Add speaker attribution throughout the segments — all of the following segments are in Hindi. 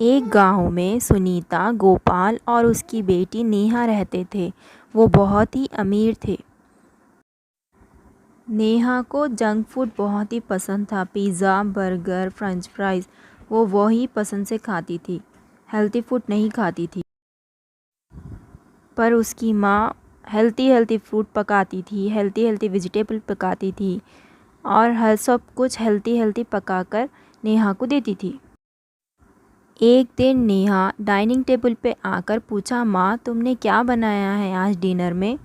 Speaker 1: एक गांव में सुनीता, गोपाल और उसकी बेटी नेहा रहते थे। वो बहुत ही अमीर थे। नेहा को जंक फूड बहुत ही पसंद था। पिज़्ज़ा, बर्गर, फ्रेंच फ्राइज़ वो वही पसंद से खाती थी। हेल्दी फूड नहीं खाती थी। पर उसकी माँ हेल्दी हेल्दी फ्रूट पकाती थी, हेल्दी हेल्दी वेजिटेबल पकाती थी और हर सब कुछ हेल्दी हेल्दी पकाकर नेहा को देती थी। एक दिन नेहा डाइनिंग टेबल पे आकर पूछा, माँ तुमने क्या बनाया है आज डिनर में?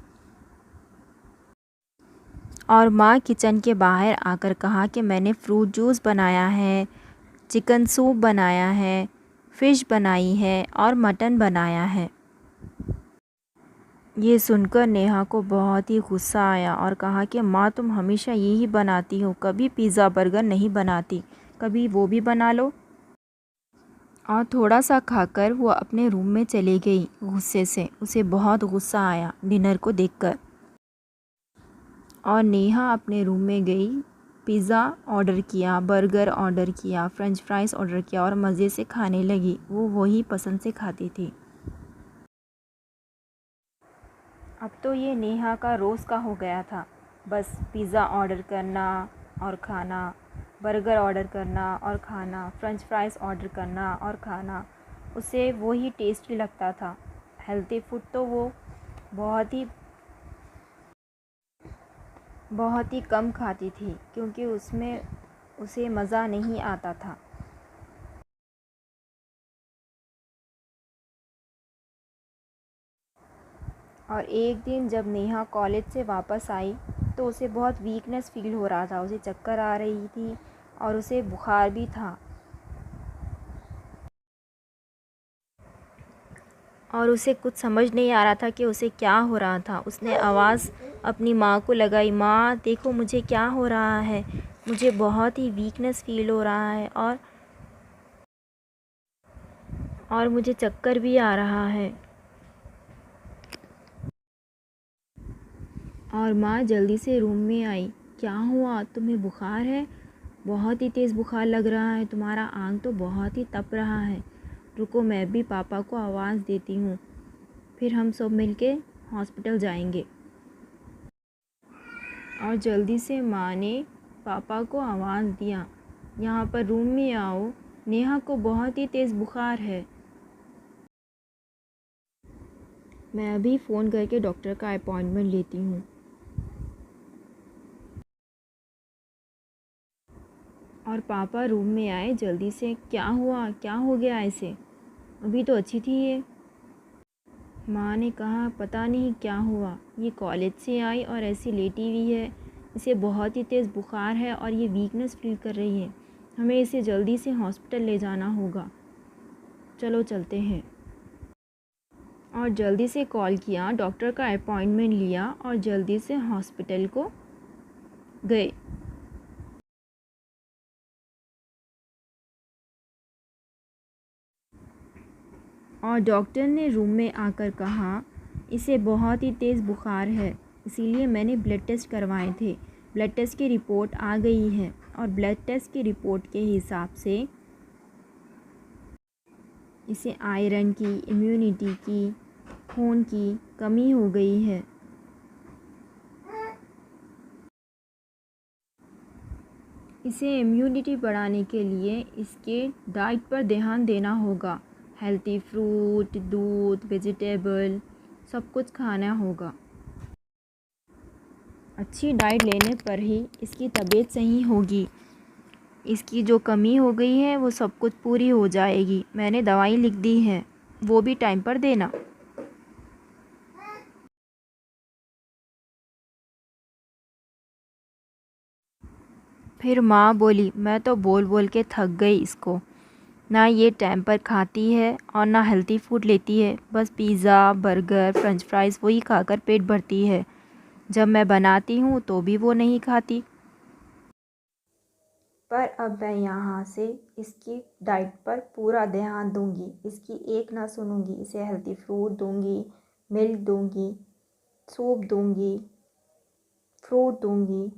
Speaker 1: और माँ किचन के बाहर आकर कहा कि मैंने फ्रूट जूस बनाया है, चिकन सूप बनाया है, फ़िश बनाई है और मटन बनाया है। ये सुनकर नेहा को बहुत ही गुस्सा आया और कहा कि माँ तुम हमेशा यही बनाती हो, कभी पिज़्ज़ा बर्गर नहीं बनाती, कभी वो भी बना लो। और थोड़ा सा खाकर वो अपने रूम में चली गई गुस्से से। उसे बहुत गुस्सा आया डिनर को देखकर। और नेहा अपने रूम में गई, पिज़्ज़ा ऑर्डर किया, बर्गर ऑर्डर किया, फ्रेंच फ्राइज़ ऑर्डर किया और मज़े से खाने लगी। वो वही पसंद से खाती थी। अब तो ये नेहा का रोज़ का हो गया था। बस पिज़्ज़ा ऑर्डर करना और खाना, बर्गर ऑर्डर करना और खाना, फ्रेंच फ्राइज़ ऑर्डर करना और खाना। उसे वही टेस्टी लगता था। हेल्दी फूड तो वो बहुत ही कम खाती थी क्योंकि उसमें उसे मज़ा नहीं आता था। और एक दिन जब नेहा कॉलेज से वापस आई तो उसे बहुत वीकनेस फ़ील हो रहा था। उसे चक्कर आ रही थी और उसे बुखार भी था। और उसे कुछ समझ नहीं आ रहा था कि उसे क्या हो रहा था। उसने आवाज़ अपनी माँ को लगाई, माँ देखो मुझे क्या हो रहा है, मुझे बहुत ही वीकनेस फ़ील हो रहा है और मुझे चक्कर भी आ रहा है। और माँ जल्दी से रूम में आई। क्या हुआ, तुम्हें बुखार है? बहुत ही तेज़ बुखार लग रहा है, तुम्हारा आंख तो बहुत ही तप रहा है। रुको मैं भी पापा को आवाज़ देती हूँ, फिर हम सब मिलके हॉस्पिटल जाएंगे। और जल्दी से माँ ने पापा को आवाज़ दिया, यहाँ पर रूम में आओ, नेहा को बहुत ही तेज़ बुखार है। मैं अभी फ़ोन करके डॉक्टर का अपॉइंटमेंट लेती हूँ। और पापा रूम में आए जल्दी से। क्या हुआ, क्या हो गया इसे? अभी तो अच्छी थी ये। माँ ने कहा, पता नहीं क्या हुआ, ये कॉलेज से आई और ऐसी लेटी हुई है। इसे बहुत ही तेज़ बुखार है और ये वीकनेस फील कर रही है। हमें इसे जल्दी से हॉस्पिटल ले जाना होगा। चलो चलते हैं। और जल्दी से कॉल किया, डॉक्टर का अपॉइंटमेंट लिया और जल्दी से हॉस्पिटल को गए। और डॉक्टर ने रूम में आकर कहा, इसे बहुत ही तेज़ बुखार है, इसीलिए मैंने ब्लड टेस्ट करवाए थे। ब्लड टेस्ट की रिपोर्ट आ गई है और ब्लड टेस्ट की रिपोर्ट के हिसाब से इसे आयरन की, इम्यूनिटी की, खून की कमी हो गई है। इसे इम्यूनिटी बढ़ाने के लिए इसके डाइट पर ध्यान देना होगा। हेल्दी फ्रूट, दूध, वेजिटेबल सब कुछ खाना होगा। अच्छी डाइट लेने पर ही इसकी तबीयत सही होगी। इसकी जो कमी हो गई है वो सब कुछ पूरी हो जाएगी। मैंने दवाई लिख दी है, वो भी टाइम पर देना। फिर माँ बोली, मैं तो बोल बोल के थक गई इसको। ना ये टाइम पर खाती है और ना हेल्दी फूड लेती है। बस पिज़्ज़ा, बर्गर, फ्रेंच फ्राइज़ वही खाकर पेट भरती है। जब मैं बनाती हूँ तो भी वो नहीं खाती। पर अब मैं यहाँ से इसकी डाइट पर पूरा ध्यान दूँगी। इसकी एक ना सुनूँगी। इसे हेल्दी फ्रूट दूँगी, मिल्क दूँगी, सूप दूँगी, फ्रूट दूँगी,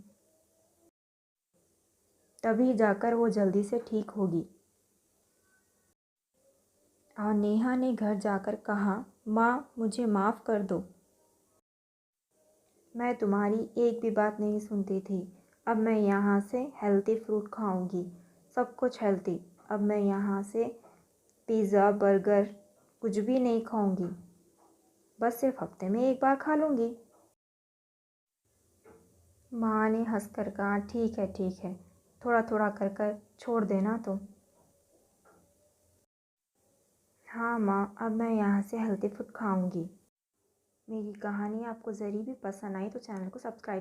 Speaker 1: तभी जाकर वो जल्दी से ठीक होगी। और नेहा ने घर जाकर कहा, माँ मुझे माफ़ कर दो। मैं तुम्हारी एक भी बात नहीं सुनती थी। अब मैं यहाँ से हेल्दी फ्रूट खाऊंगी, सब कुछ हेल्दी। अब मैं यहाँ से पिज़्ज़ा बर्गर कुछ भी नहीं खाऊंगी, बस सिर्फ हफ्ते में एक बार खा लूँगी। माँ ने हंसकर कहा, ठीक है, थोड़ा थोड़ा कर कर छोड़ देना तुम। हाँ माँ, अब मैं यहाँ से हेल्दी फूड खाऊंगी। मेरी कहानी आपको ज़री भी पसंद आई तो चैनल को सब्सक्राइब